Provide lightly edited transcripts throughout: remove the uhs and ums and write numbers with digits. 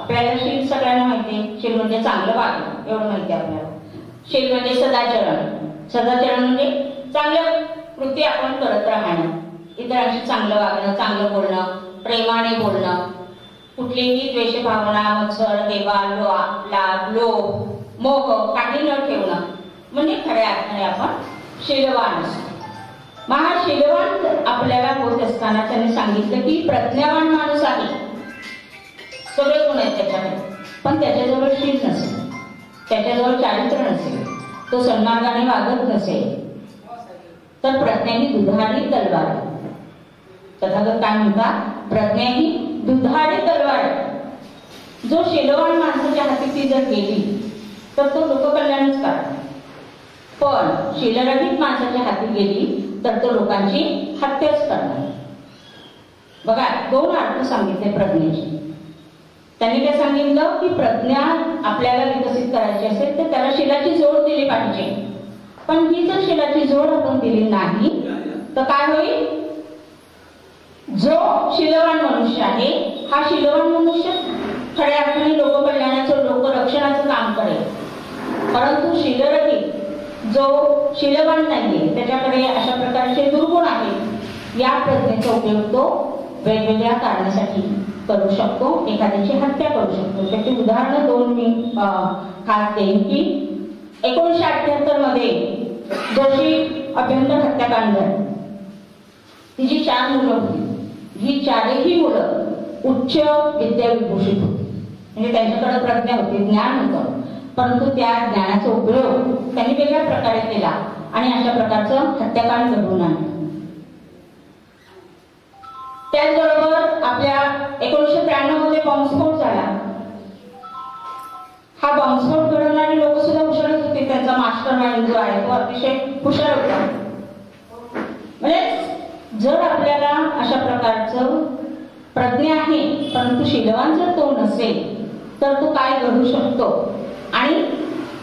आपल्याला शील सगळ्यांना माहिती आहे, शील म्हणजे चांगलं वागणं, एवढं माहिती आहे आपल्याला. शील म्हणजे सदाचरण. सदाचरण म्हणजे चांगल्या कृती आपण करत राहणं, इतरांशी चांगलं वागणं, चांगलं बोलणं, प्रेमाने बोलणं, कुठलीही द्वेषभावना, मत्सर, हेवा, लाभ, लोभ, मोह काही न ठेवणं, म्हणजे खऱ्या अर्थाने आपण शीलवान असतो. शीलवान आपल्याला होत असताना त्यांनी सांगितलं की प्रज्ञावान माणूस आहे, सगळे गुण आहेत त्याच्याकडे, पण त्याच्याजवळ शील नसेल, त्याच्याजवळ चारित्र्य नसेल, तो सन्मार्गाने वागत नसेल, तर प्रज्ञा ही दुधारी तलवार आहे. तथागत काय म्हणतात? प्रज्ञा ही दुधारी तलवार आहे. जो शीलवान माणसाच्या हाती ती जर गेली तर तो लोककल्याणच करणार, पण शीलरहित माणसाच्या हाती गेली तर तो लोकांची हत्याच करणार. बघा, दोन अर्थ सांगितले प्रज्ञेचे. त्यांनी काय सांगितलं की प्रज्ञा आपल्याला विकसित करायची असेल तर त्याला शीलाची जोड दिली पाहिजे, पण ही जर शीलाची जोड आपण दिली नाही तर काय होईल? जो शीलवान मनुष्य आहे हा शीलवान मनुष्य खऱ्या अर्थाने लोककल्याणाचं, लोकरक्षणाचं काम करेल, परंतु शीलरहित जो शीलवान नाहीये त्याच्याकडे अशा प्रकारचे दुर्गुण आहेत, या प्रज्ञेचा उपयोग तो वेगवेगळ्या कारणासाठी करू शकतो, एखाद्याची हत्या करू शकतो. त्याची उदाहरणं दोन मी खास देईन की 1978 मध्ये जोशी अभ्यंतर हत्याकांड झालं. तिची 4 मुलं होती. ही 4ही मुलं उच्च विद्याविभूषित होती, म्हणजे त्यांच्याकडे प्रज्ञा होती, ज्ञान होतं, परंतु त्या ज्ञानाचा उपयोग त्यांनी वेगळ्या प्रकारे केला आणि अशा प्रकारचं हत्याकांड घडवून आणलं. त्याचबरोबर आपल्या 1993 मध्ये बॉम्बस्फोट झाला. हा बॉम्बस्फोट घडवणारी लोक सुद्धा हुशारच होती. त्यांचा मास्टर माइंड जो आहे तो अतिशय हुशार होता. म्हणजे जर आपल्याला अशा प्रकारचं प्रज्ञा आहे परंतु शीलवान जर तो नसेल तर तो काय घडू शकतो. आणि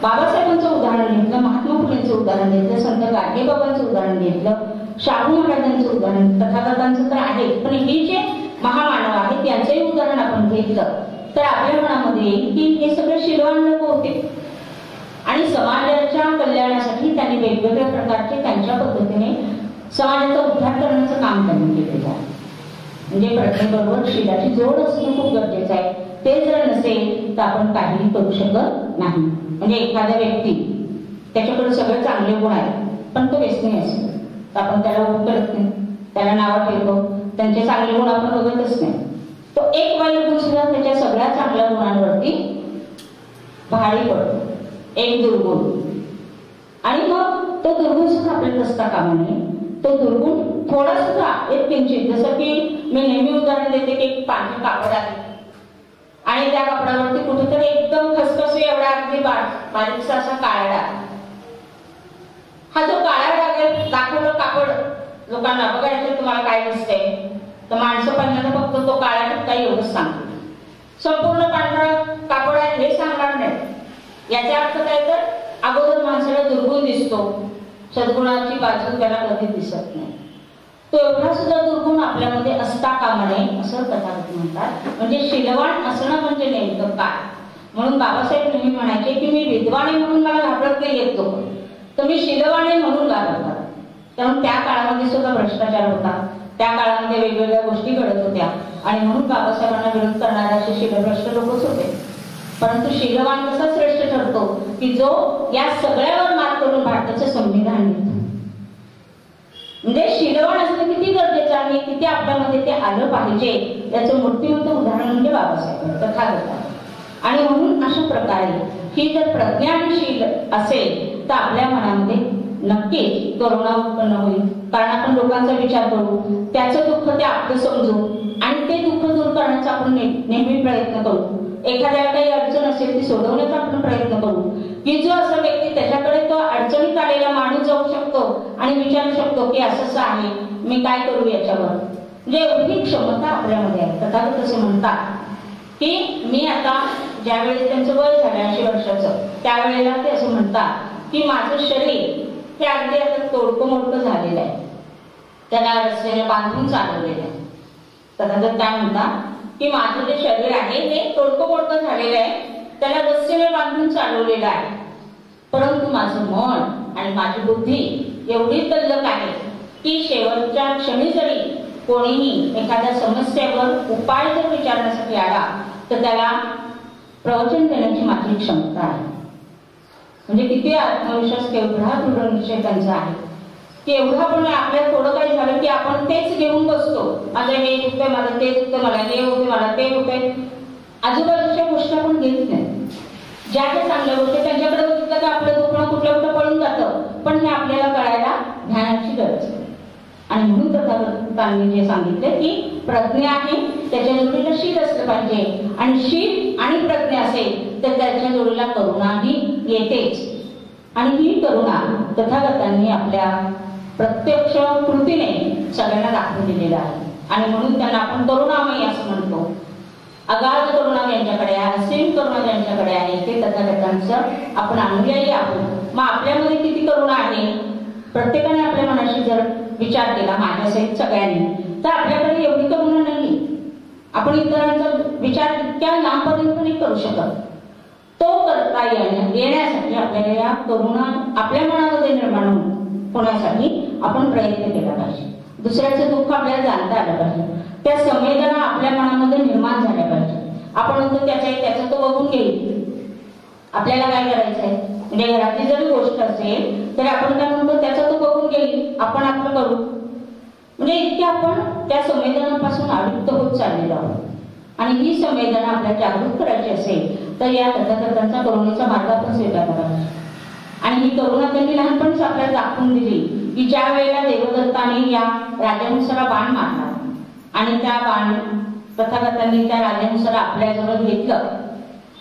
बाबासाहेबांचं उदाहरण घेतलं, महात्मा फुलेंचं उदाहरण घेतलं, संत गाडगेबाबांचं उदाहरण घेतलं, शाहू महाराजांचं उदाहरण, तथागतांचं तर आहे, पण ही जे महामानव आहेत त्यांचंही उदाहरण आपण घेतलं तर आपल्या मनामध्ये येईल की हे सगळे शीलवान लोक होते आणि समाजाच्या कल्याणासाठी त्यांनी वेगवेगळ्या प्रकारचे त्यांच्या पद्धतीने समाजाचा उद्धार करण्याचं काम त्यांनी केलेलं आहे. म्हणजे प्रत्येकाबरोबर शीलाची जोड असणं खूप गरजेचं आहे. ते जर नसेल तर आपण काहीही करू शकत नाही. म्हणजे एखाद्या व्यक्ती त्याच्याकडे सगळे चांगले गुण आहेत पण तो व्यसनी असेल तर आपण त्याला ओळख करत नाही, त्याला नावं ठेवतो, त्यांचे चांगले गुण आपण बघतच नाही. तो एक वाईट गुण सुद्धा त्याच्या सगळ्या चांगल्या गुणांवरती भारी पडतो, एक दुर्गुण, आणि मग तो दुर्गुण सुद्धा आपल्याला असता कामा नये. तो दुर्गुण थोडा सुद्धा एक किंचित, जसं की मी नेहमी उदाहरण देते की एक पांढरे कापड आहे आणि त्या कापडावरती कुठेतरी एकदम खसखसी एवढा अगदी बारीकसा असा काळा डाग. हा जो काळा डाग दाखवलं कापड लोकांना, बघायचं तुम्हाला काय दिसते, तर माणसं पहिल्यांदा फक्त तो काळा ठिपका एवढंच सांगतो, संपूर्ण पांढरं कापड आहे हे सांगणार नाही. याचा अर्थ काय तर अगोदर माणसाला दुर्गुण दिसतो, सद्गुणाची बाजू त्याला कधी दिसत नाही. तो एवढा सुद्धा दुर्गुण आपल्यामध्ये असता कामा नये असं तथागत म्हणतात. म्हणजे शीलवान असणं म्हणजे नेमकं काय. म्हणून बाबासाहेब नेहमी म्हणायचे की मी विद्वान म्हणून मला घाबरत नाही येत लोक, तर मी शीलवान म्हणून घाबरतात. कारण त्या काळामध्ये सुद्धा भ्रष्टाचार होता, त्या काळामध्ये वेगवेगळ्या गोष्टी घडत होत्या आणि म्हणून बाबासाहेबांना विरोध करणारे असे शीलभ्रष्ट लोकच होते. परंतु शीलवान कसा श्रेष्ठ ठरतो की जो या सगळ्यावर मात करून भारताचं संविधान लिहितो. म्हणजे शीलवान असणं किती गरजेचं आहे, किती आपल्यामध्ये ते आलं पाहिजे याचं मूर्तिमंत उदाहरण म्हणजे बाबासाहेब तथागत. आणि म्हणून अशा प्रकारे ही जर प्रज्ञा आणि शील असेल तर आपल्या मनामध्ये नक्कीच करुणा उत्पन्न होईल. कारण आपण लोकांचा विचार करू, त्याचं दुःख ते आपलं समजू आणि ते दुःख दूर करण्याचा आपण नेहमी प्रयत्न करू. एखाद्याला काही अडचण असेल ती सोडवण्याचा आपण प्रयत्न करू की जो असा व्यक्ती त्याच्याकडे तो अडचणीत आलेला माणूस जाऊ शकतो आणि विचारू शकतो की असं आहे, मी काय करू याच्यावर. म्हणजे एवढी क्षमता आपल्यामध्ये आहे. तथागत असे म्हणतात की मी आता ज्यावेळेस त्यांचं वय झालं 80 वर्षाचं त्यावेळेला ते असं म्हणतात की माझं शरीर हे अगदी आता तोडकं मोडकं झालेलं आहे, त्याला रस्त्याने बांधून चालवलेलं आहे. तथागत काय म्हणतात की माझं जे शरीर आहे ते तोडकं मोडकं झालेलं आहे, त्याला रस्सीने बांधून चालवलेलं आहे, परंतु माझं मन आणि माझी बुद्धी एवढी तल्लख आहे की शेवटच्या क्षणी जरी कोणीही एखाद्या समस्येवर उपाय जर विचारण्यासाठी आला तर त्याला प्रवचन देण्याची माझी क्षमता आहे. म्हणजे किती आत्मविश्वास, केवढा दृढ निश्चय त्यांचा आहे की एवढा पण आपल्याला थोडं काही झालं की आपण तेच घेऊन बसतो. माझं हे दुखतंय, माझं ते दुखतंय, मला हे होते, मला ते होते. आजूबाजूच्या गोष्टी आपण घेत नाही. ज्या काही चांगल्या गोष्टी त्यांच्याकडे बघितलं तर आपलं दुखणं कुठलं कुठं पळून जातं, पण हे आपल्याला कळायला ज्ञानाची गरज आहे. आणि म्हणून तथागतांनी जे सांगितले की प्रज्ञा आहे त्याच्या जोडीला शील असलं पाहिजे, आणि शील आणि प्रज्ञा असेल तर त्याच्या जोडीला करुणाही येतेच. आणि ही करुणा तथागतांनी आपल्या प्रत्यक्ष कृतीने सगळ्यांना दाखवून दिलेला आहे. आणि म्हणून त्यांना आपण करुणामयी असं म्हणतो. अगाध करुणा ज्यांच्याकडे आहे, असीम करुणा ज्यांच्याकडे आहे ते तथागतांचं आपण अनुयायी आहोत. मग आपल्यामध्ये किती करुणा आहे? प्रत्येकाने आपल्या मनाशी जर विचार केला, माझ्यासहित सगळ्यांनी, तर आपल्याकडे एवढी करुणा नाही. आपण इतरांचा विचार इतक्या लांबपर्यंत नाही करू शकत. तो करता येण्यासाठी आपल्याला या करुणा आपल्या मनामध्ये निर्माण होण्यासाठी आपण प्रयत्न केला पाहिजे. दुसऱ्याचं दुःख आपल्याला जाणता आलं पाहिजे. त्या संवेदना आपल्या मनामध्ये निर्माण झाल्या पाहिजे. आपण म्हणतो त्याचं तो बघून घेईल. आपल्याला काय करायचं आहे? म्हणजे घरातली जरी गोष्ट असेल तर आपण काय म्हणतो, त्याचा तो बघून घेईल, आपण आपलं करू. म्हणजे इतके आपण त्या संवेदनापासून आयुक्त होत चाललेलो आहोत. आणि ही संवेदना आपल्याला जागृत करायची असेल तर या तथागतांचा करुणेचा मार्ग आपण स्वीकारला पाहिजे. आणि ही करुणा त्यांनी लहानपणीच आपल्याला दाखवून दिली की ज्या वेळेला देवदत्ताने या राजानुसारा बाण मारला आणि त्या बाण तथागतांनी त्या राजानुसार आपल्याजवळ घेतलं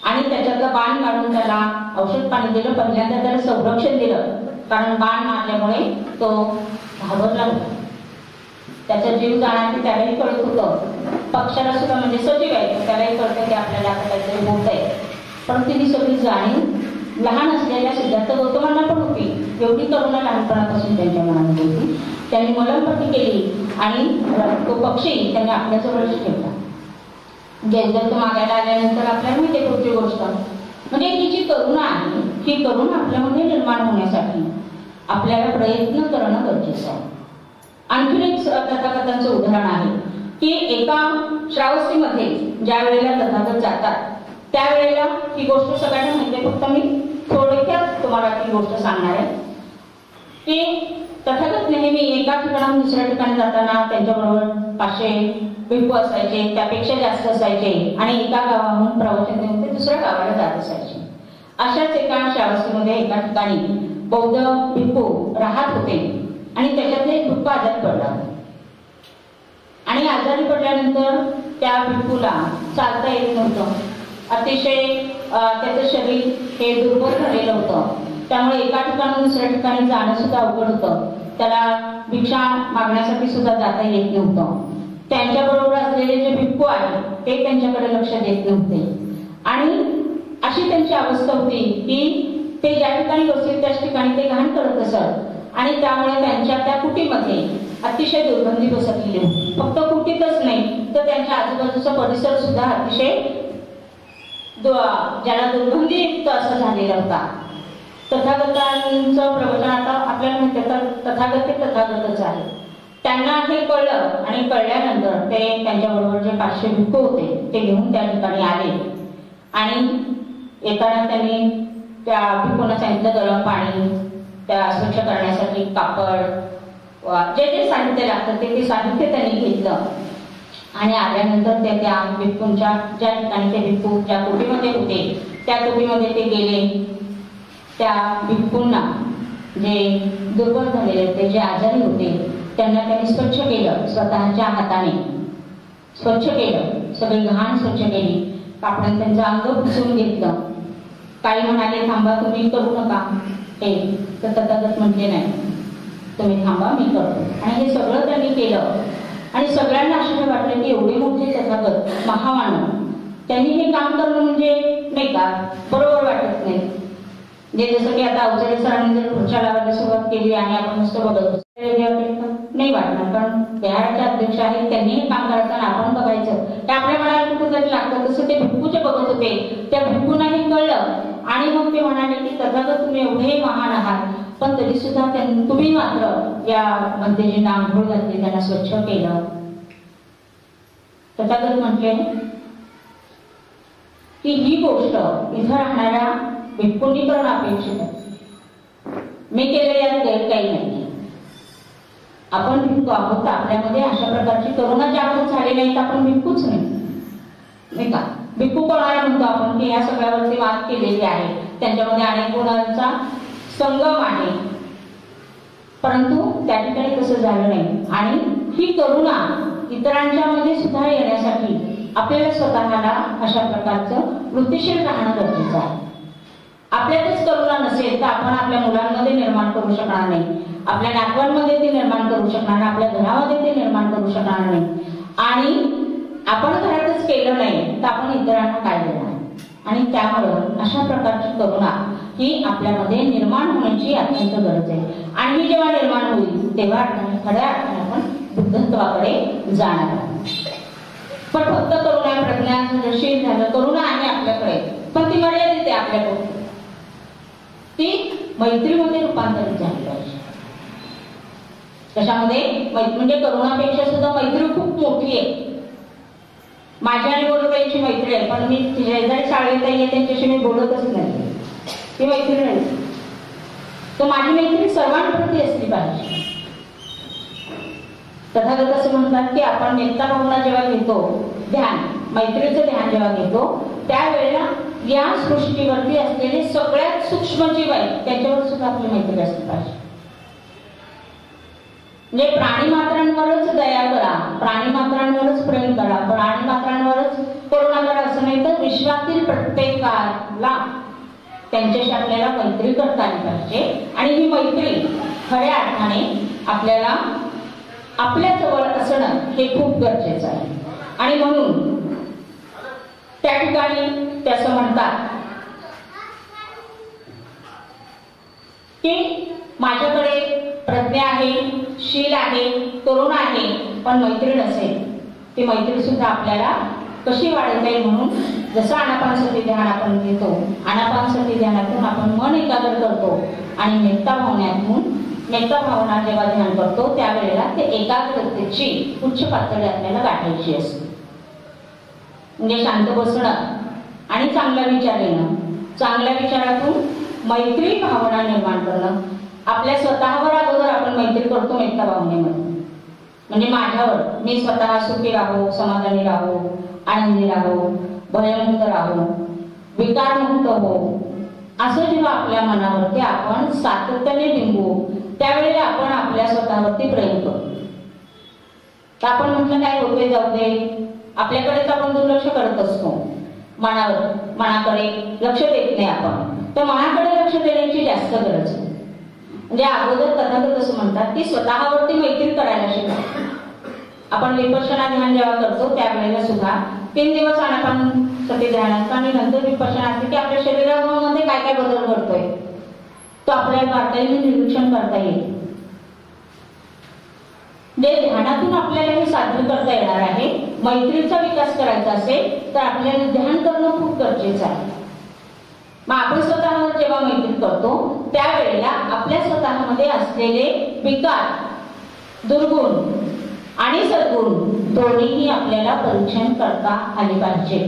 आणि त्याच्यातलं बाण मारून त्याला औषध पाणी दिलं. पहिल्यांदा त्याला संरक्षण दिलं, कारण बाण मारल्यामुळे तो घाबरला होता. त्याचा जीव जाण्याचे त्यालाही कळत होतं. पक्षाला सुद्धा, म्हणजे सजीव आहे, त्यालाही कळतं की आपल्याला आता काहीतरी होत आहे. पण ती सगळी जाणीव लहान असलेल्या सिद्धार्थ गौतमांना पण होती. एवढी करुणा लहानपणापासून त्यांच्या मनामध्ये होती. त्यांनी मलमपट्टी केली आणि तो पक्षी त्यांनी आपल्याजवळच ठेवला. जयदत्त मागायला आल्यानंतर आपल्याला माहिती पुढची गोष्ट, म्हणजे ही जी करुणा आहे ही करुणा आपल्यामध्ये निर्माण होण्यासाठी आपल्याला प्रयत्न करणं गरजेचं आहे. आणखी एक तथागतांचं उदाहरण आहे की एका श्रावस्तीमध्ये ज्या वेळेला तथागत जातात त्यावेळेला ही गोष्ट सगळ्यांना माहिती आहे, फक्त मी थोडक्यात तुम्हाला ती गोष्ट सांगणार आहे की तथागत नेहमी एका ठिकाणाहून दुसऱ्या ठिकाणी जाताना त्यांच्याबरोबर 500 भिक्खू असायचे, त्यापेक्षा जास्त असायचे, आणि एका गावाहून प्रवचन देऊन ते दुसऱ्या गावाला जात असायचे. अशाच एका श्रावस्तीमध्ये एका ठिकाणी बौद्ध भिक्खू राहत होते आणि त्याच्यातले एक भिक्खू आजारी पडला. आणि आजारी पडल्यानंतर त्या भिक्खूला चालता येत नव्हतं. अतिशय त्याचं शरीर हे दुर्बल झालेलं होतं. त्यामुळे एका ठिकाणी दुसऱ्या ठिकाणी जाणं सुद्धा अवघड होतं. त्याला भिक्षा मागण्यासाठी सुद्धा जाता येत नव्हतं. त्यांच्याबरोबर असलेले जे भिक्खू आहेत ते त्यांच्याकडे लक्ष देत नव्हते. आणि अशी त्यांची अवस्था होती की ते ज्या ठिकाणी बसतील त्याच ठिकाणी ते घाण करत असत. आणि त्यामुळे त्यांच्या त्या कुटीमध्ये अतिशय दुर्गंधी पसरलेली होती. फक्त कुटीतच नाही तर त्यांच्या आजूबाजूचा परिसर सुद्धा अतिशय ज्याला दुर्गंधीयुक्त असा झालेला होता. तथागतांचं प्रवचन आता आपल्याला माहिती आहे, तथागत ते तथागतच आहे. त्यांना हे कळलं आणि कळल्यानंतर ते त्यांच्याबरोबर जे 500 भिक्खू होते ते घेऊन त्या ठिकाणी आले. आणि येताना त्यांनी त्या भिक्खूंना सांगितलं गरम पाणी, त्या स्वच्छ करण्यासाठी कापड, जे जे साहित्य लागतं ते साहित्य त्यांनी घेतलं. आणि आल्यानंतर ते त्या भिक्खूंच्या ज्या ठिकाणी ते भिक्खू ज्या कुटीमध्ये होते त्या कुटीमध्ये ते गेले. त्या भिक्खूंना जे दुर्बल झालेले होते, जे आजारी होते, त्यांना त्यांनी स्वच्छ केलं. स्वतःच्या हाताने स्वच्छ केलं, सगळी घाण स्वच्छ केली. कापडाने त्यांचं अंग पुसून घेतलं. काही म्हणाले थांबा तुम्ही करू नका हे, तर तथागत म्हटले नाही तुम्ही थांबा मी करतो. आणि हे सगळं त्यांनी केलं. आणि सगळ्यांना आश्चर्य वाटलं की एवढे मोठे तथागत महामानव त्यांनी हे काम करणं म्हणजे नाही का बरोबर वाटत नाही. जे जसं की आता अवचरे सरांनी जर खुर्च्या लावायला सुरुवात केली आणि आपण नुसतं बघत नाही वाटणार, कारण बिहारचे अध्यक्ष आहेत, त्यांनी हे काम करताना आपण बघायचं ते आपल्या मनाला कुठेतरी लागतं. तसं ते भिक्खूचे बघत होते, त्या भिक्खूंनाही कळलं आणि मग ते म्हणाले की तथागत तुम्ही एवढे महान आहात, पण तरी सुद्धा तुम्ही मात्र या भंतेजींना आंघोळ घातली, त्यांना स्वच्छ केलं. तथागत म्हटले की ही गोष्ट इथं राहणाऱ्या भिक्खूंनी करणं अपेक्षित आहे, मी केलं यात गैर काही नाही. आपण भिक्खू आहोत, आपल्यामध्ये अशा प्रकारची करुणा जागृत झाली नाही तर आपण भिक्खूच नाही का. भिक्खू कोणाला म्हणतो आपण की या सगळ्यावरती मात केलेली आहे, त्यांच्यामध्ये अनेक गुणांचा संगम आहे, परंतु त्या ठिकाणी तसं झालं नाही. आणि ही करुणा इतरांच्या मध्ये सुद्धा येण्यासाठी आपल्याला स्वतःला अशा प्रकारचं वृत्तीशील राहणं गरजेचं आहे. आपल्यातच करुणा नसेल तर आपण आपल्या मुलांमध्ये निर्माण करू शकणार नाही, आपल्या नातवांमध्ये ती निर्माण करू शकणार नाही, आपल्या घरामध्ये ती निर्माण करू शकणार नाही. आणि आपण घरातच केलं नाही तर आपण इतरांना काय देणार. आणि त्यामुळं अशा प्रकारची करुणा ही आपल्यामध्ये निर्माण होण्याची अत्यंत गरज आहे. आणि ही जेव्हा निर्माण होईल तेव्हा खऱ्या अर्थाने आपण बुद्धत्वाकडे जाणार. पण फक्त करुणा प्रज्ञाशील झालं, करुणा आहे आपल्याकडे पण ती मर्यादित आहे आपल्याकडे, ती मैत्रीमध्ये रूपांतरित झाली पाहिजे. त्याच्यामध्ये म्हणजे करुणापेक्षा सुद्धा मैत्री खूप मोठी आहे. माझ्या आणि बोलताईची मैत्री आहे, पण मी शेजारी शाळेत आहे त्यांच्याशी मी बोलतच नाही, ती मैत्री नाही. तर माझी मैत्री सर्वांप्रती असली पाहिजे. तथागत असं म्हणतात की आपण मेत्ता भावना जेव्हा घेतो, ध्यान मैत्रीचं ध्यान जेव्हा घेतो त्यावेळेला या सृष्टीवरती असलेले सगळ्यात सूक्ष्म जीव आहेत त्यांच्यावर सुद्धा आपली मैत्री असली पाहिजे. म्हणजे प्राणी मात्रांवरच दया करा, प्राणी मात्रांवरच प्रेम करा, प्राणी मात्रांवरच करुणा करा असं नाही, तर विश्वातील प्रत्येकाला त्यांच्याशी आपल्याला मैत्री करता आली पाहिजे. आणि ही मैत्री खऱ्या अर्थाने आपल्याला आपल्या जवळ असणं हे खूप गरजेचं आहे. आणि म्हणून त्या ठिकाणी ते असं म्हणतात की माझ्याकडे प्रज्ञा आहे, शील आहे, करुणा आहे, पण मैत्री नसेल, ती मैत्री सुद्धा आपल्याला कशी वाढवता येईल. म्हणून जसं आनापानसती ध्यान आपण घेतो, आनापानसती ध्यानातून आपण मन एकाग्र करतो आणि मेत्ता भावना जेव्हा ध्यान करतो त्यावेळेला ते एकाग्रतेची उच्च पातळी आपल्याला गाठायची असते. म्हणजे शांत बसणं आणि चांगला विचार येणं, चांगल्या विचारातून मैत्री भावना निर्माण करणं. आपल्या स्वतःवर अगोदर आपण मैत्री करतो मेत्ता भावनेमध्ये, म्हणजे माझ्यावर मी स्वतः सुखी राहू, समाधानी राहू, आनंदी राहू, भयमुक्त राहू, विकारमुक्त हो, असं जेव्हा आपल्या मनावरती आपण सातत्याने बिंबू त्यावेळेला आपण आपल्या स्वतःवरती प्रेम करतो. तर आपण म्हटलं काय होते जाऊ दे, आपल्याकडेच आपण दुर्लक्ष करत असतो, मनाकडे लक्ष देत नाही आपण. तर मनाकडे लक्ष देण्याची जास्त गरज आहे. म्हणजे अगोदर तथागत असं म्हणतात की स्वतःवरती मैत्री करायला शिका. आपण विपश्यना ध्यान जेव्हा करतो त्यावेळेला सुद्धा 3 दिवस आनापानसती ध्यान असतं आणि नंतर विपश्यना असते की आपल्या शरीरामध्ये काय काय बदल घडतोय तो आपल्याला बारकाईने निरीक्षण करता येईल. जे ध्यानातून आपल्याला हे साध्य करता येणार आहे. मैत्रीचा विकास करायचा असेल तर आपल्याला ध्यान करणं खूप गरजेचं आहे. मग आपण स्वतःवर जेव्हा मैत्री करतो त्यावेळेला आपल्या स्वतःमध्ये असलेले विकार, दुर्गुण आणि सद्गुण दोन्हीही आपल्याला परीक्षण करता आले पाहिजे.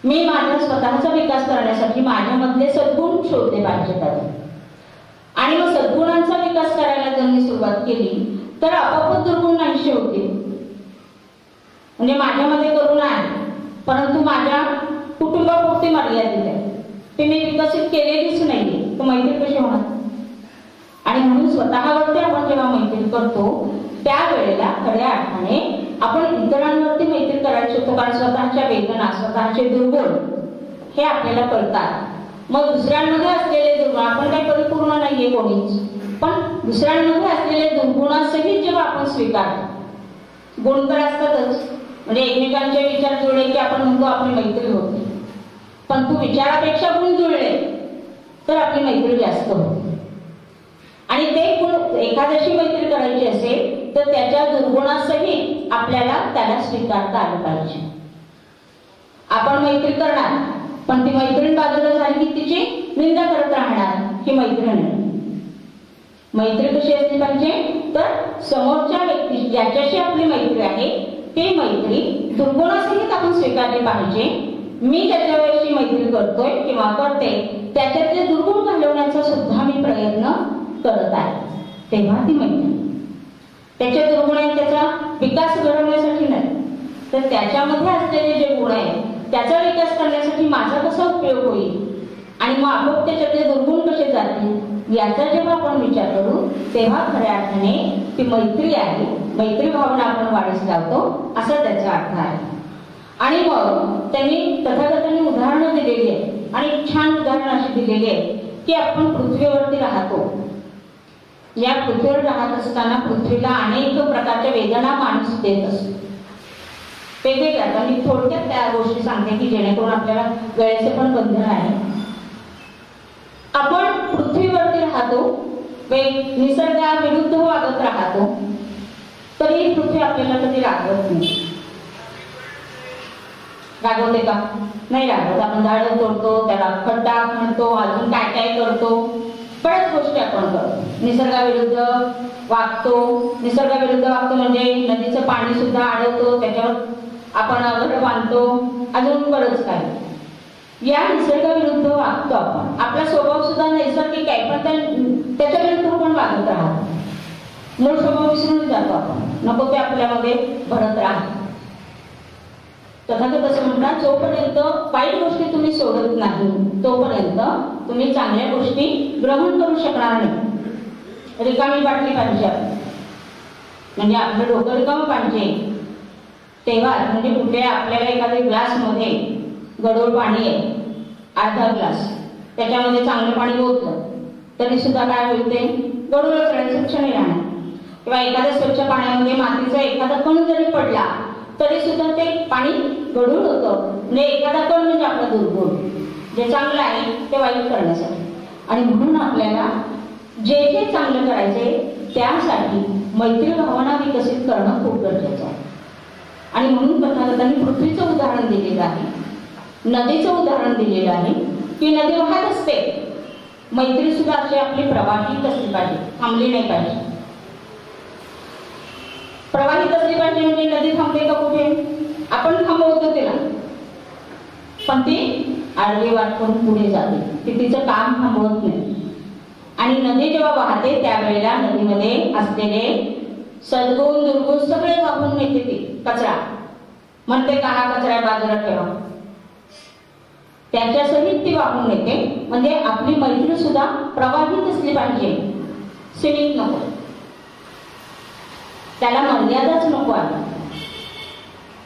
मी माझा स्वतःचा विकास करण्यासाठी माझ्यामधले सद्गुण शोधले पाहिजेत. आणि मग सद्गुणांचा विकास करायला जर मी सुरुवात केली तर आपोआप दुर्गुण नाहीसे होतील. म्हणजे माझ्यामध्ये करुणा आहे परंतु माझ्या कुटुंबापुरती मर्यादित आहे, ती मी विकसित केलेलीच नाहीये, तर मैत्री कशी होणार. आणि म्हणून स्वतःवरती आपण जेव्हा मैत्री करतो त्यावेळेला खऱ्या अर्थाने आपण इतरांवरती मैत्री करायला शिकतो. कारण स्वतःच्या वेदना, स्वतःचे दुर्गुण हे आपल्याला कळतात. मग दुसऱ्यांमध्ये असलेले दुर्गुण, आपण काही परिपूर्ण नाहीये कोणीच, पण दुसऱ्यांमध्ये असलेले दुर्गुणासहित जेव्हा आपण स्वीकारतो, गुण तर असतातच, म्हणजे एकमेकांचे विचार जुळले की आपण म्हणतो आपली मैत्री होते, पण तू विचारापेक्षा गुण जुळले तर आपली मैत्री जास्त होते. आणि ते गुण एखाद्याशी मैत्री करायची असेल तर त्याच्या दुर्गुणासही आपल्याला त्याला स्वीकारता आलं पाहिजे. आपण मैत्री करणार पण ती मैत्रीण बाजूला झाली की तिची निंदा करत राहणार, ही मैत्रीण नाही. मैत्री कशी असली पाहिजे तर समोरच्या व्यक्ती ज्याच्याशी आपली मैत्री आहे ते मैत्री दुर्गुणासहित आपण स्वीकारली पाहिजे. मी ज्याच्याशी मैत्री करतोय किंवा करते त्याच्यातले दुर्गुण घालवण्याचा सुद्धा मी प्रयत्न करत आहे, तेव्हा ती मैत्री. त्याच्या दुर्गुण आहे त्याचा विकास घडवण्यासाठी नाही, तर त्याच्यामध्ये असलेले जे गुण आहेत त्याचा विकास करण्यासाठी माझा कसा उपयोग होईल आणि मग आपोआप त्याच्यातले दुर्गुण कसे जातील याचा जेव्हा आपण विचार करू तेव्हा खऱ्या अर्थाने ती मैत्री आहे, मैत्री भावना आपण वाढीस लावतो असा त्याचा अर्थ आहे. आणि मग त्यांनी तथागतांनी उदाहरणं दिलेली आहे आणि छान उदाहरण अशी दिलेली आहे की आपण पृथ्वीवरती राहतो. या पृथ्वीवर राहत असताना पृथ्वीला अनेक प्रकारच्या वेदना माणूस देत असतो वेगवेगळ्या. मी थोडक्यात त्या गोष्टी सांगते की जेणेकरून आपल्याला वेळेचे पण बंधन आहे. आपण पृथ्वीवरती राहतो, निसर्गाविरुद्ध वागत राहतो, तरी पृथ्वी आपल्याला कधी रागवत नाही. रागवते का? नाही रागवत. आपण झाडं तोडतो, त्याला खड्डा म्हणतो, अजून काय काय करतो, बऱ्याच गोष्टी आपण करतो. निसर्गाविरुद्ध वागतो. निसर्गाविरुद्ध वागतो म्हणजे नदीचं पाणी सुद्धा अडवतो, त्याच्यावर आपण घर बांधतो, अजून बरंच काय. या निसर्गाविरुद्ध वागतो आपण. आपला स्वभाव सुद्धा नैसर्गिक आहे पण त्याच्या विरुद्ध पण वागत राहतो. मूळ स्वभाव विसरून जातो आपण, नको ते आपल्यामध्ये भरत राहतो. तथागत असं म्हणतात जोपर्यंत वाईट गोष्टी तुम्ही सोडत नाही तोपर्यंत तुम्ही चांगल्या गोष्टी ग्रहण करू शकणार नाही. रिकामी बाटली पाहिजे म्हणजे आपलं डोकं रिकामं पाहिजे तेव्हा, म्हणजे कुठे आपल्याला एखाद्या ग्लास मध्ये गढूळ पाणी आहे, अर्धा ग्लास, त्याच्यामध्ये चांगलं पाणी ओतलं तरी सुद्धा काय होईल ते गढूळच राहील, स्वच्छ नाही राहणार. किंवा एखाद्या स्वच्छ पाण्यामध्ये मातीचा एखादा कण जरी पडला तरी सुद्धा ते पाणी गढूळ होतं. म्हणजे एखादा कण म्हणजे आपला दुर्गुण, जे चांगलं आहे ते वाईट करण्यासाठी. आणि म्हणून आपल्याला जे जे चांगलं करायचे त्यासाठी मैत्री भावना विकसित करणं खूप गरजेचं आहे. आणि म्हणून तथागतांनी पृथ्वीचं उदाहरण दिलेलं आहे, नदीचं उदाहरण दिलेलं आहे की नदी वाहत असते, मैत्री सुद्धा अशी आपली प्रवाहित असली पाहिजे, थांबली नाही पाहिजे. प्रवाहित असली पाहिजे म्हणजे नदी थांबते का कुठे? आपण थांबवतो तिला, पण ती आडवी वाट करून पुढे जाते, ती तिचं काम थांबवत नाही. आणि नदी जेव्हा वाहते त्यावेळेला नदीमध्ये असलेले सद्गुण दुर्गुण सगळे वाहून नेते. ती कचरा म्हणते का हा कचरा बाजूला ठेवा, त्यांच्या सहित ती वाहून नेते. म्हणजे आपली मैत्री सुद्धा प्रवाहित असली पाहिजे, सीमित नको, त्याला मर्यादाच नको आहे.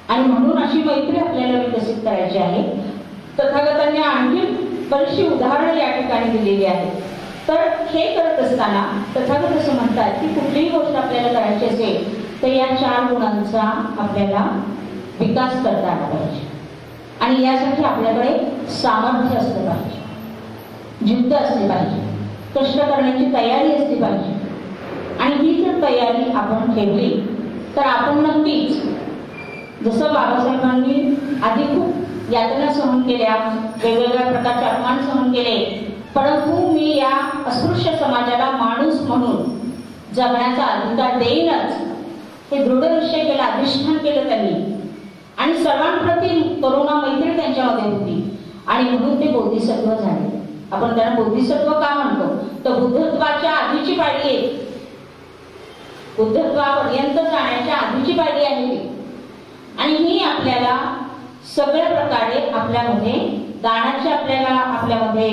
आणि म्हणून अशी मैत्री आपल्याला विकसित करायची आहे. तथागतांनी आणखी बरीचशी उदाहरणं या ठिकाणी दिलेली आहेत. तर हे करत असताना तथागत असं म्हणतात की कुठलीही गोष्ट आपल्याला करायची असेल तर या 4 गुणांचा आपल्याला विकास करता आला पाहिजे. आणि यासाठी आपल्याकडे सामर्थ्य असलं पाहिजे, जिद्द असली पाहिजे, कष्ट करण्याची तयारी असली पाहिजे. आणि ही जर तयारी आपण ठेवली तर आपण नक्कीच, जसं बाबासाहेबांनी आधी खूप यातना सहन केल्या, वेगवेगळ्या प्रकारचे अपमान सहन केले, परंतु मी या अस्पृश्य समाजाला माणूस म्हणून जगण्याचा अधिकार देईनच हे दृढ निश्चय केला, अधिष्ठान केलं त्यांनी. आणि सर्वांप्रती करुणा मैत्री त्यांच्यामध्ये होती आणि म्हणून ते बोधिसत्व झाले. आपण त्यांना बोधिसत्व का म्हणतो तर बुद्धत्वाच्या आधीची पायरी आहे, बुद्धत्वापर्यंत जाण्याच्या आधीची पायरी आहे ती. आणि ही आपल्याला सगळ्या प्रकारे आपल्यामध्ये दानाची आपल्यामध्ये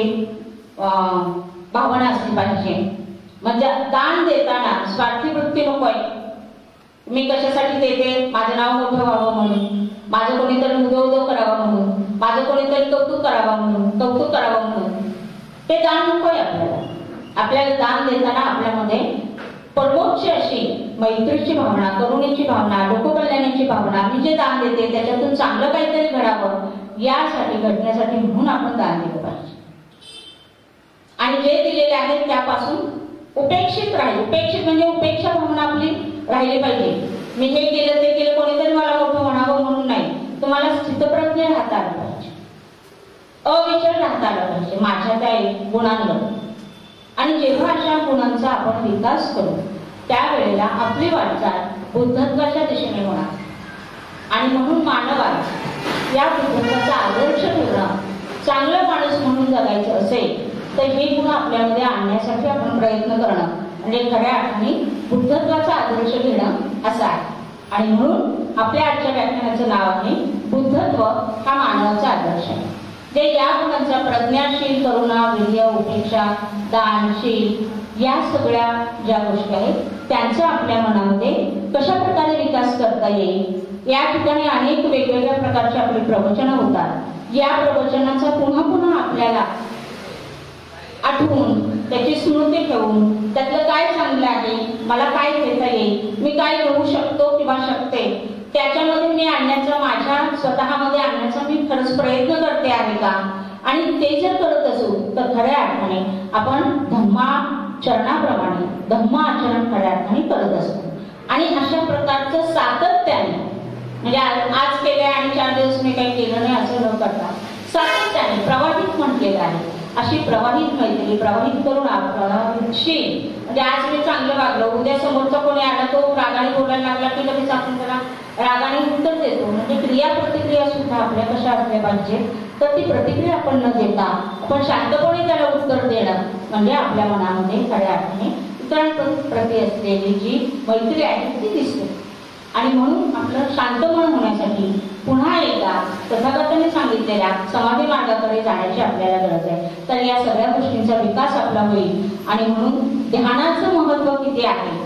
भावना असली पाहिजे. म्हणजे दान देताना स्वार्थी वृत्ती नको आहे. मी कशासाठी देते? माझं नाव मोठं व्हावं म्हणून, माझं कोणीतरी उदो करावं म्हणून, माझं कोणीतरी कौतुक करावं म्हणून ते दान नको आहे आपल्याला. आपल्याला दान देताना आपल्यामध्ये परमोच्च अशी मैत्रीची भावना, करुणेची भावना, लोककल्याणाची भावना, मी जे दान देते त्याच्यातून चांगलं काहीतरी घडावं यासाठी, घडण्यासाठी म्हणून आपण दान दिलं पाहिजे. आणि जे दिलेले आहे त्यापासून उपेक्षित राहील. उपेक्षित म्हणजे उपेक्षा भावना आपली राहिली पाहिजे. मी हे केलं ते केलं कोणीतरी मला मोठं म्हणावं म्हणून नाही. तुम्हाला स्थितप्रज्ञ राहता आलं पाहिजे, अविचल राहता आलं पाहिजे माझ्या त्या गुणांवर. आणि जेव्हा अशा गुणांचा आपण विकास करू त्यावेळेला आपली वाटचाल बुद्धत्वाच्या दिशेने होणार. आणि म्हणून मानवाला या बुद्धत्वाचा आदर्श ठेवणं, चांगला माणूस म्हणून जगायचं असेल तर हे गुण आपल्यामध्ये आणण्यासाठी आपण प्रयत्न करणं म्हणजे खऱ्या अर्थाने बुद्धत्वाचा आदर्श घेणं असं आहे. आणि म्हणून आपल्या आजच्या व्याख्यानाचं नाव आहे बुद्धत्व हा मानवाचा आदर्श आहे. जे या गुणांचा प्रज्ञाशील, करुणा, वीर्य, उपेक्षा, दानशील या सगळ्या ज्या गोष्टी आहेत त्यांचा आपल्या मनामध्ये कशा प्रकारे विकास करता येईल. या ठिकाणी अनेक वेगवेगळ्या प्रकारची आपली प्रवचनं होतात. या प्रवचनाचा पुन्हा पुन्हा आपल्याला आठवून त्याची स्मृती ठेवून त्यातलं काय चांगलं आहे, मला काय घेता येईल, मी काय करू शकतो किंवा शकते, त्याच्यामध्ये मी आणण्याचा, माझ्या स्वतःमध्ये आणण्याचा मी खरंच प्रयत्न करते आहे का. आणि ते जर करत असू तर खऱ्या अर्थाने आपण धम्माचरणाप्रमाणे धम्माचरण खऱ्या अर्थाने करत असतो. आणि अशा प्रकारचं सातत्याने म्हणजे आज केले आणि 4 दिवस मी काही केलं नाही असं न करता सातत्याने प्रवाहित म्हटलेलं आहे. अशी प्रवाहित मैत्री, प्रवाहित करुणा, प्रवाहितशील म्हणजे आज मी चांगलं वागलो, उद्या समोरचा कोणी आला तो रागाने बोलायला लागला की लगेच आपण त्याला रागाने उत्तर देतो. म्हणजे क्रिया प्रतिक्रिया सुद्धा आपल्या कशा असल्या पाहिजे तर ती प्रतिक्रिया आपण न देता आपण शांतपणे त्याला उत्तर देणं म्हणजे आपल्या मनामध्ये खऱ्या अर्थाने इतरांप्रती असलेली जी मैत्री आहे ती दिसते. आणि म्हणून आपलं शांत मन होण्यासाठी पुन्हा एकदा तथागतांनी सांगितलेल्या समाधी मार्गाकडे जाण्याची आपल्याला गरज आहे. तर या सगळ्या गोष्टींचा विकास आपला होईल. आणि म्हणून ध्यानाचं महत्व किती आहे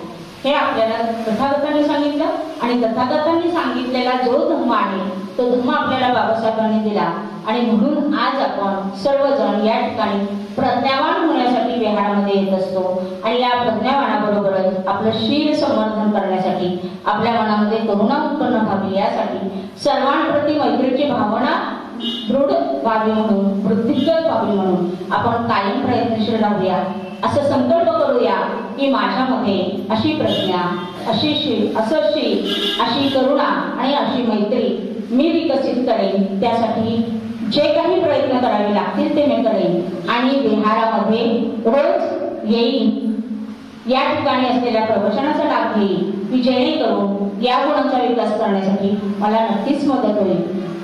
हे आपल्याला तथागतांनी सांगितलं. आणि तथागतांनी सांगितलेला जो धम्म आहे तो धम्म आपल्याला बाबासाहेबांनी दिला. आणि म्हणून आज आपण सर्वजण या ठिकाणी प्रज्ञावान होण्यासाठी विहारामध्ये येत असतो. आणि या प्रज्ञावानाबरोबरच आपलं शील संवर्धन करण्यासाठी, आपल्या मनामध्ये करुणा उत्पन्न व्हावी यासाठी, सर्वांप्रती मैत्रीची भावना दृढ व्हावी म्हणून, वृद्धिंगत व्हावी म्हणून आपण कायम प्रयत्नशील राहूया. असं संकल्प करूया की माझ्यामध्ये अशी प्रज्ञा, अशी शील, असं शील, अशी करुणा आणि अशी मैत्री मी विकसित करेन. त्यासाठी जे काही प्रयत्न करावे लागतील ते मी करेन. आणि विहारामध्ये रोज येईन, या ठिकाणी असलेल्या प्रवचनाचा लाभ घेईल की जेणेकरून या गुणांचा विकास करण्यासाठी मला नक्कीच मदत होईल.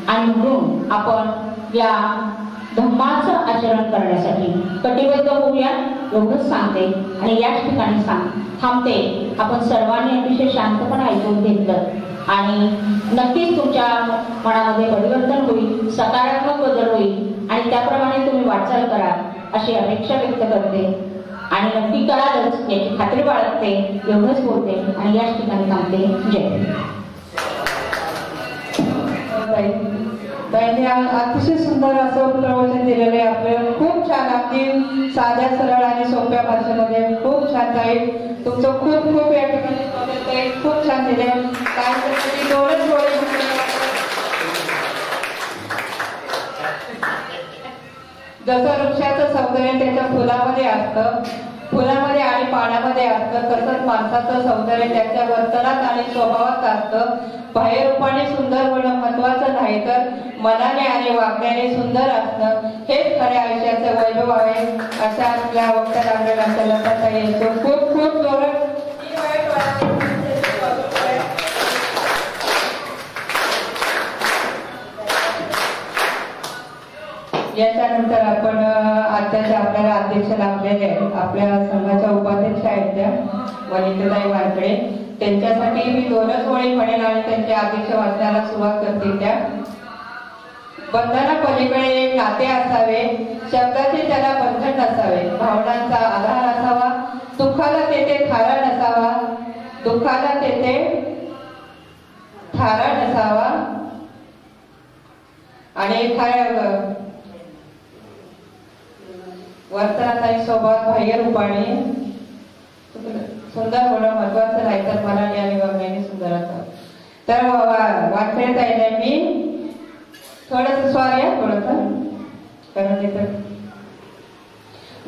आणि म्हणून आपण या धम्माचं आचरण करण्यासाठी कटिबद्ध होऊया एवढंच सांगते. आणि याच ठिकाणी थांबते. आपण सर्वांनी अतिशय शांतपणे ऐकून घेतलं आणि नक्कीच तुमच्या मनामध्ये परिवर्तन होईल, सकारात्मक बदल होईल आणि त्याप्रमाणे तुम्ही वाटचाल करा अशी अपेक्षा व्यक्त करते. आणि नक्की करालच याची खात्री बाळगते एवढंच बोलते आणि याच ठिकाणी थांबते. जय. अतिशय सुंदर असं प्रवचन दिलेलं आहे आपल्याला. खूप छान, अगदी साध्या सरळ आणि सोप्या भाषेमध्ये खूप छान जाईल. तुमचं खूप खूप या ठिकाणी खूप छान दिले. काय दोनच डोळे जसं वृक्षाचं सौंदर्य त्याच्या फुलामध्ये असतं, फुलामध्ये आणि पाण्यामध्ये असतं, तसंच माणसाचं सौंदर्य त्याच्या वर्तनात आणि स्वभावात असतं. बाह्यरूपाने सुंदर होणं महत्वाचं नाही तर मनाने आणि वागण्याने सुंदर असणं हेच खऱ्या आयुष्याचं वैभव आहे. अशा आपल्या वक्त्याला आपल्याला लक्षात येतो. खूप खूप जोरात याच्यानंतर आपण आताच्या आपल्याला अध्यक्ष लाभलेले आहेत, आपल्या संघाच्या उपाध्यक्ष आहेत त्या वनिताताई वारकडे. त्यांच्यासाठी मी दोनच ओळी म्हणेन आणि त्यांच्या अध्यक्ष वाचनाला सुरुवात करतील. त्या बंधना पलीकडे एक नाते असावे, शब्दाचे त्याला बंधन नसावे, भावनांचा आधार असावा, दुःखाला तेथे थारा नसावा, दुःखाला तेथे थारा नसावा आणि वर्तनात आणि स्वभावात बाह्य रूपाने सुंदर होणं महत्वाचं नाही तर मनाने आणि वागण्याने सुंदर असावं. तर वाटत आहे मी थोडस सॉरी थोडस कारण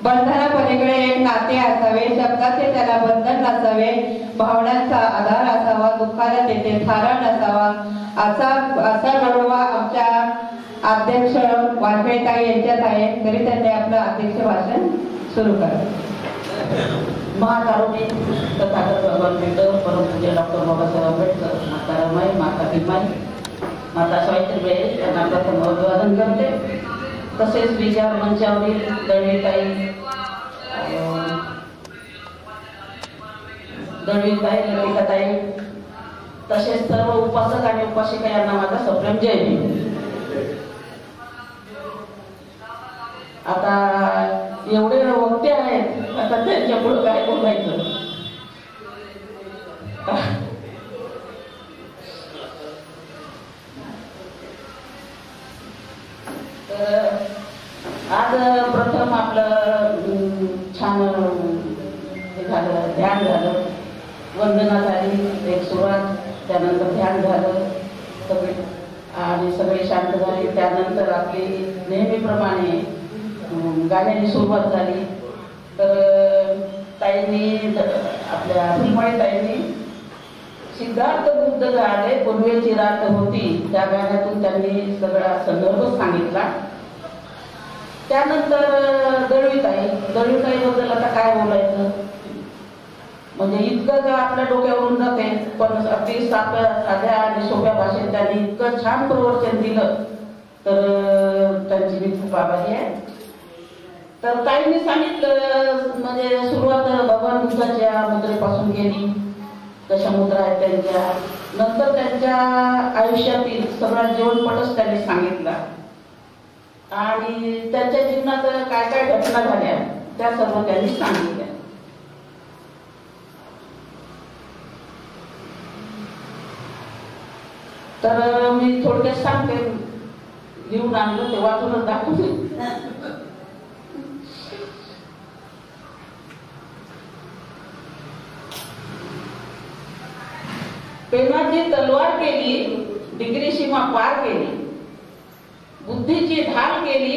बंधनापलीकडे एक नाते असावे, शब्दाचे त्याला बंधन नसावे, भावनांचा आधार असावा, दुःखाला तेथे थारा नसावा, असा गौरव आमच्या अध्यक्ष वानखेडेताई यांच्यात आहे. तरी त्यांनी आपलं अध्यक्ष भाषण सुरू करा. महाकारुणी तथागत भगवान पिंड परमपूज्य डॉक्टर बाबासाहेब आंबेडकर, माता रमाई, माता भीमाई, माता सावित्रीबाई यांना प्रथम अभिवादन करते. तसेच विचार मंचावरील दळवीताई लतिकाताई तसेच सर्व उपासक आणि उपासिका यांना माझा सप्रेम जय भीम. आता एवढे वक्ते आहेत, आता त्यांच्या पुढे काय बोलायचं. तर आज प्रथम आपलं छान झालं, ध्यान झालं, वंदना झाली, एक सुरुवात, त्यानंतर ध्यान झालं आणि सगळे शांत झाले. त्यानंतर आपली नेहमीप्रमाणे गाण्याची सुरुवात झाली. तर ताईंनी, आपल्या भीमाई ताईंनी सिद्धार्थ बुद्ध झाले पूर्वेची रात होती, त्या गाण्यातून त्यांनी सगळा संदर्भ सांगितला. त्यानंतर दळवीताई बद्दल आता काय बोलायचं, म्हणजे इतकं का आपल्या डोक्यावरून जाते, पण अगदी साध्या आणि सोप्या भाषेत त्यांनी इतकं छान प्रवचन दिलं, तर त्यांची मी खूप आभारी आहे. तर ताईंनी सांगितलं, म्हणजे सुरुवात भगवान बुद्धाच्या मुद्रेपासून केली, कशा मुद्रा आहेत त्यांच्या, नंतर त्यांच्या आयुष्यातील सगळा जीवनपटच त्यांनी सांगितला आणि त्यांच्या जीवनात काय काय घटना झाल्या त्या सर्व त्यांनी सांगितल्या. तर मी थोडक्यात सांगते, लिहून आणलं ते वाचूनच दाखवते. प्रेमाची तलवार केली, डिग्री सीमा पार केली, बुद्धीची ढाल केली,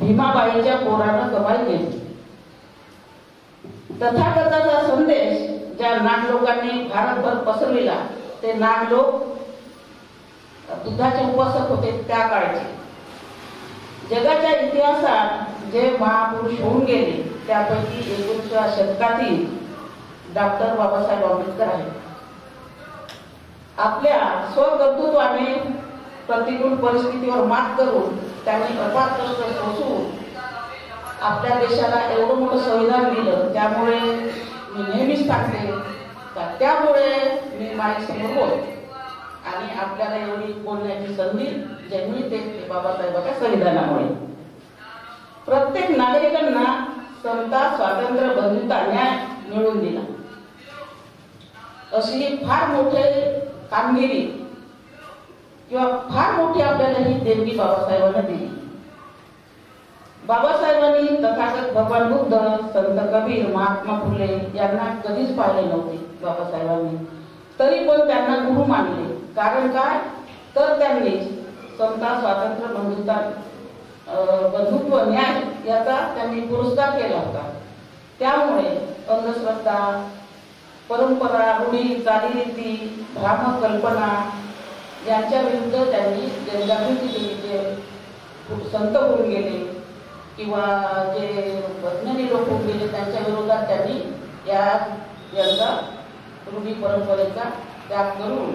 भीमाबाईच्या पोरानं कमाई केली. तथागताचा संदेश ज्या नागलोकांनी भारतभर पसरविला, ते नागलोक बुद्धाचे उपासक होते त्या काळचे. जगाच्या इतिहासात जे महापुरुष होऊन गेले त्यापैकी 19व्या शतकातील डॉक्टर बाबासाहेब आंबेडकर आहेत. आपल्या स्वकर्तृत्वाने प्रतिकूल परिस्थितीवर मात करून त्यांनी अपार कष्ट सोसून आपल्या देशाला एवढं मोठं संविधान दिलं. त्यामुळे मी नेहमीच सांगते का त्यामुळे मी माझ्यासमोर बोलते आणि आपल्याला एवढी बोलण्याची संधी जे मिळते ते बाबासाहेबांच्या संविधानामुळे. प्रत्येक नागरिकांना समता, स्वातंत्र्य, बंधुता, न्याय मिळवून दिला. अशी फार मोठी कामगिरी किंवा फार मोठी आपल्याला ही देणगी बाबासाहेबांना दिली. बाबासाहेबांनी तथागत भगवान बुद्ध, संत कबीर, महात्मा फुले यांना कधीच पाहिले नव्हते बाबासाहेबांनी, तरी पण त्यांना गुरु मानले. कारण काय, तर त्यांनी समता, स्वातंत्र्य, बंधुत्व, न्याय याचा त्यांनी पुरस्कार केला होता. त्यामुळे अंधश्रद्धा, परंपरा, रूढी, चालीरीती, भ्रामक कल्पना यांच्या विरुद्ध त्यांनी जनजागृती केली. जे संत होऊन गेले किंवा जे वैज्ञानिक लोक होऊन गेले त्यांच्या विरोधात त्यांनी यांचा रूढी परंपरेचा त्याग करून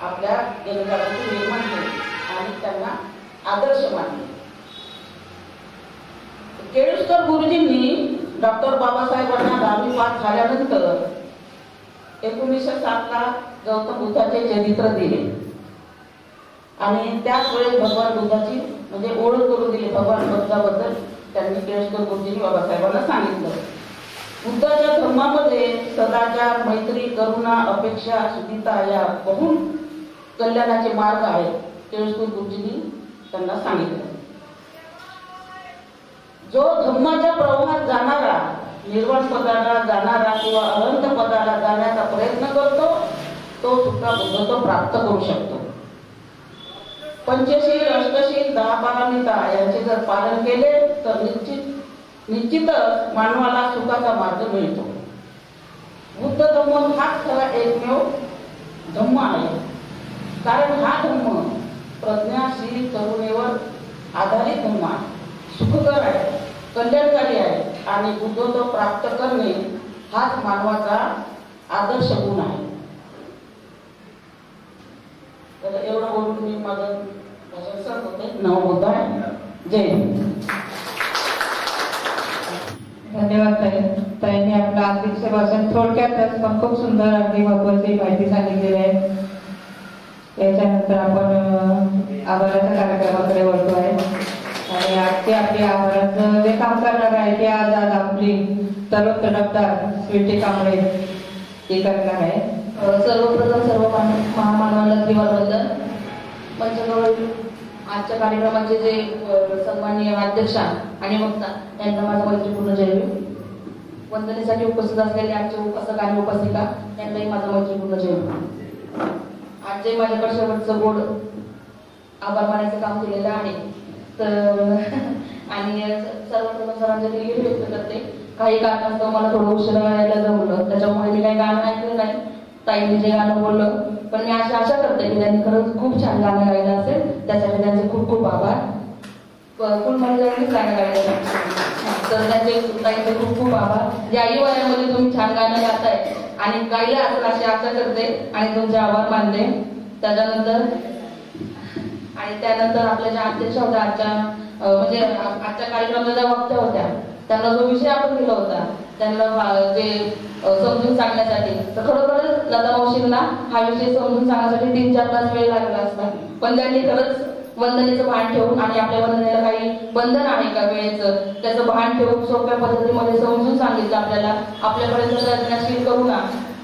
आपल्या जनजागृती निर्माण केली आणि त्यांना आदर्श मानले. केळुसकर गुरुजींनी डॉक्टर बाबासाहेबांना 10वी पास झाल्यानंतर 1907ला गौतम बुद्धाचे चरित्र दिले आणि त्याच वेळेस भगवान बुद्धाची म्हणजे ओळख करून दिली. भगवान बुद्धाबद्दल त्यांनी केळुसकर गुरुजींनी बाबासाहेबांना सांगितलं. बुद्धाच्या धर्मामध्ये सदाचार, मैत्री, करुणा, अपेक्षा, सुचिता या बहु कल्याणाचे मार्ग आहेत. केळुसकर गुरुजींनी त्यांना सांगितलं. जो धर्माच्या प्रवाहात जाणारा, निर्वाण पदाला जाणारा किंवा अनंत पदाला जाण्याचा प्रयत्न करतो तो सुद्धा बुद्धत्व प्राप्त करू शकतो. पंचशील, अष्टशील, 10 पारमिता यांचे जर पालन केले तर निश्चित निश्चितच मानवाला सुखाचा मार्ग मिळतो. बुद्ध धम्म हाच खरा एकमेव धम्म आहे. कारण हा धम्म प्रज्ञाशील तरुणीवर आधारित धम्म आहे, सुखकर आहे, कल्याणकारी आहे आणि बुद्धत्व प्राप्त करणे हाच मानवाचा आदर्श गुण आहे. तर एवढं बोलून मी माझं भाषण संपवते. नमो बुद्धाय. जय हिंद. धन्यवाद ताई. ताईंनी आपलं अध्यक्ष भाषण थोडक्यातच पण खूप सुंदर अगदी महत्वाची माहिती सांगितलेली आहे. याच्यानंतर आपण आभाराच्या कार्यक्रमाकडे वळतो आहे आणि आजचे आपले आभाराचं जे काम करणार आहे ते आज आपली तरुण तडफदार स्वीटी कांबळे हे करणार आहे. सर्वप्रथम सर्व महामानवाला त्रिवारवंदन. मंचाजवळ आजच्या कार्यक्रमाचे जे सन्माननीय अध्यक्षा आणि वक्ता यांना माझा मैत्रीपूर्ण जयभीम. वंदनेसाठी उपस्थित असलेले आमचे उपासक आणि उपासिका यांनाही माझा मैत्रीपूर्ण जयभीम. आज जे माझ्याकडे शेवटचं गोड आभार मानायचं काम केलेलं आहे तर आणि सर्वप्रथम सरांच्या दिलगिरी व्यक्त करते. काही कारणास्तव मला थोडं उशिरा यायला जमलं, त्याच्यामुळे मी काही गाणं ऐकलं नाही. ताईंनी जे गाणं बोललं पण मी अशी आशा करते की त्यांनी खरंच खूप छान गाणं गायलं असेल. त्यासाठी त्यांचे खूप खूप आभार. फुलमणीच गाणं गायलं तर त्यांचे ताईंचे खूप खूप आभार. या वयामध्ये तुम्ही छान गाणं गाताय आणि गायला असेल अशी आशा करते आणि तुमचे आभार मानले. त्याच्यानंतर आणि त्यानंतर आपल्या ज्या अध्यक्षा होत्या आजच्या म्हणजे आजच्या कार्यक्रमाच्या ज्या वक्त्या होत्या त्यांना जो विषय आपण दिला होता त्यांना जे समजून सांगण्यासाठी तर खरोखरच लता मावशींना हा विषय समजून सांगण्यासाठी 3-4 तास वेळ लागला असता. पण त्यांनी खरंच वंदनेचं भान ठेवून आणि आपल्या वंदनेला काही बंधन आहे का वेळेचं त्याचं भान ठेवून सोप्या पद्धतीमध्ये समजून सांगितलं आपल्याला. आपल्यापर्यंत प्रज्ञाशील करुणा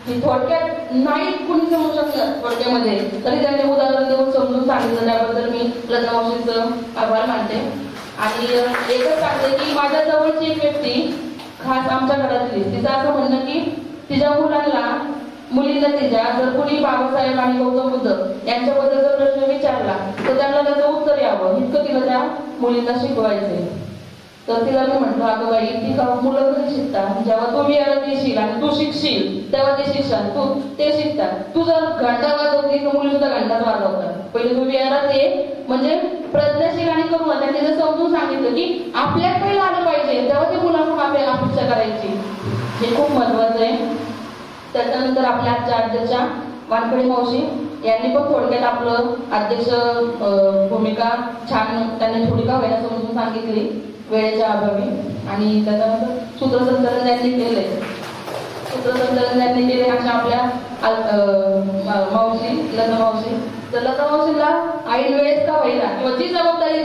ही थोडक्यात नाही कुणी समजू शकलं थोडक्यामध्ये तरी त्यांनी उदाहरण देऊन समजून सांगितलं. त्याबद्दल मी लता मावशींचं आभार मानते. आणि एकच सांगते की माझ्या जवळची एक व्यक्ती खास आमच्या घरातली तिचं असं म्हणणं की तिच्या मुलींना तिच्या जर कुणी बाबासाहेब आणि गौतम बुद्ध यांच्याबद्दलचा प्रश्न विचारला तर त्यांना त्याचं उत्तर यावं इतकं तिला त्या मुलींना शिकवायचंय. तर तिला मी म्हटलं अगं बाई ती मुलं कधी शिकतात जेव्हा तू विहारात येशील आणि तू शिकशील तेव्हा ते शिक्षण तू ते शिकतात. तू जर घंटा वाजवती तर मुली सुद्धा घंटाच वाजवतात. पहिले तू विहारात ये म्हणजे प्रज्ञाशील आणि करून त्यांनी जर समजून सांगितलं की आपल्यात पहिलं आलं पाहिजे तेव्हा ते मुलांकडून आपल्याला अपेक्षा करायची. हे खूप महत्वाचं आहे. त्याच्यानंतर आपल्या आजच्या अध्यक्षा वानखडे मावशी यांनी पण थोडक्यात आपलं अध्यक्ष भूमिका छान त्यांनी थोडी का व्हायला समजून सांगितली वेळेच्या अभावी. आणि त्याच्यानंतर सूत्रसंचालन त्यांनी केले अशा आपल्या मावशी लता मावशी तर लता मावशीला ऐन वेळेस का होईना किंवा जी जबाबदारी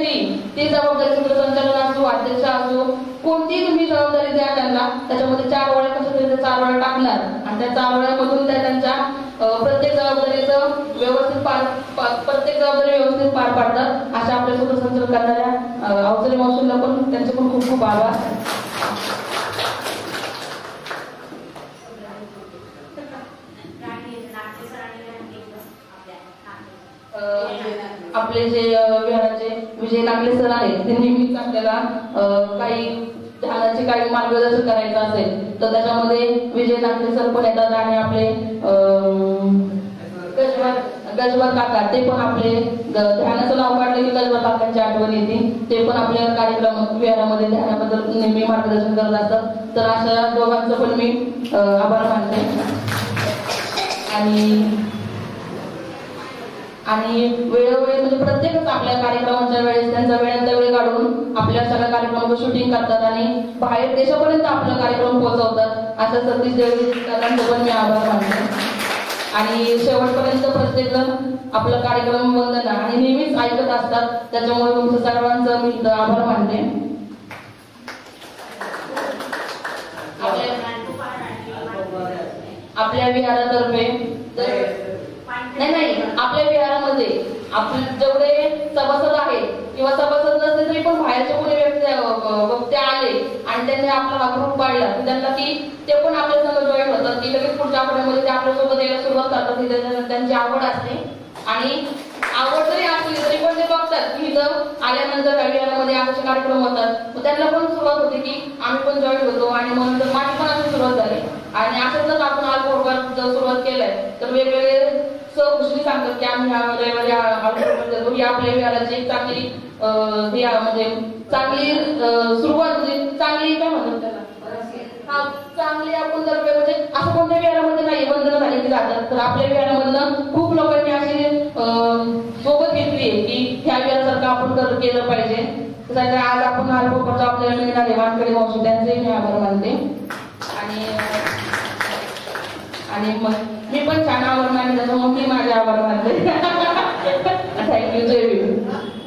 ती जबाबदारी सूत्रसंचालन असो अध्यक्ष असो कोणती तुम्ही जबाबदारी द्या त्यांना त्याच्यामध्ये 4 वेळा कसं तरी 4 वेळा टाकणार आणि त्या 4 वेळामधून त्या त्यांच्या प्रत्येक जबाबदारीचं प्रत्येक जबाबदारी व्यवस्थित पार पाडतात. अशा आपल्या सूत्रसंचालन करणाऱ्या अवचरे मावशींना पण त्यांचे पण खूप खूप आभार. आपले जे विहाराचे विजय नागले सर आहेत ते नेहमीच आपल्याला काही ध्यानाचे काही मार्गदर्शन करायचं असेल तर त्याच्यामध्ये विजय नागले सर पण येतात आणि आपले गजवर काका ते पण आपले ध्यानाचं नाव काढले की गजवर काकांची आठवण येते. ते पण आपल्या कार्यक्रम विहारामध्ये ध्यानाबद्दल नेहमी मार्गदर्शन करत असतात. तर अशा दोघांचं पण मी आभार मानते. आणि वेळोवेळी म्हणजे प्रत्येकच आपल्या कार्यक्रमाच्या वेळेस त्यांचा वेळांचा वेळ काढून आपल्या सगळ्या कार्यक्रमाचं शूटिंग करतात आणि बाहेर देशापर्यंत आपला कार्यक्रम पोहोचवतात. असं सतीश देवकांचं पण मी आभार मानते. आणि शेवटपर्यंत प्रत्येक जण आपला कार्यक्रम वंदना आणि नेहमीच ऐकत असतात. त्याच्यामुळे तुमचं सर्वांचं मी आभार मानते. आपल्या विहारातर्फे नाही आपल्या विहारामध्ये आपले जेवढे सभासद आहेत किंवा सभासद नसले तरी पण बाहेरचे कोणी वक्ते आले आणि त्यांनी आपला ग्रुप पाडला त्यांना की ते पण आपल्या संग जॉईन होतात की लगेच पुढच्या आठवड्यामध्ये ते आपल्यासोबत यायला सुरुवात करतात. त्यांची आवड असते आणि आवड जरी असली तरी पण ते बघतात की इथं आल्यानंतर रविवारामध्ये असे कार्यक्रम होतात, मग त्यांना पण सुरुवात होती की आम्ही पण जॉईन होतो आणि मग नंतर माझी पण अशी सुरुवात झाली. आणि असंच आपण अल्पहोकार जर सुरुवात केलंय तर वेगवेगळे सहकुशली सांगतात की आम्ही ह्या रविवारी अल्पहोकार देतो. ही आपल्या विहाराची एक चांगली म्हणजे चांगली सुरुवात, म्हणजे चांगली काय म्हणतात त्याला, हा चांगली आपण जर म्हणजे असं कोणत्या विहारामध्ये नाही बंधनं झाली की जातात, तर आपल्या विहारामधनं खूप लोकांनी अशी सोबत घेतली आहे की ह्या विहारासारखं आपण केलं पाहिजे. त्यासाठी आज आपण अल्पहोकारचा आपल्याला मिळणार आहे वानखेडे मावशी, त्यांचे मी आभार मानते. आणि मग मी पण छान आभार मानते, त्याच्यामुळे मी माझे आभार मानते. थँक्यू. जय भीम.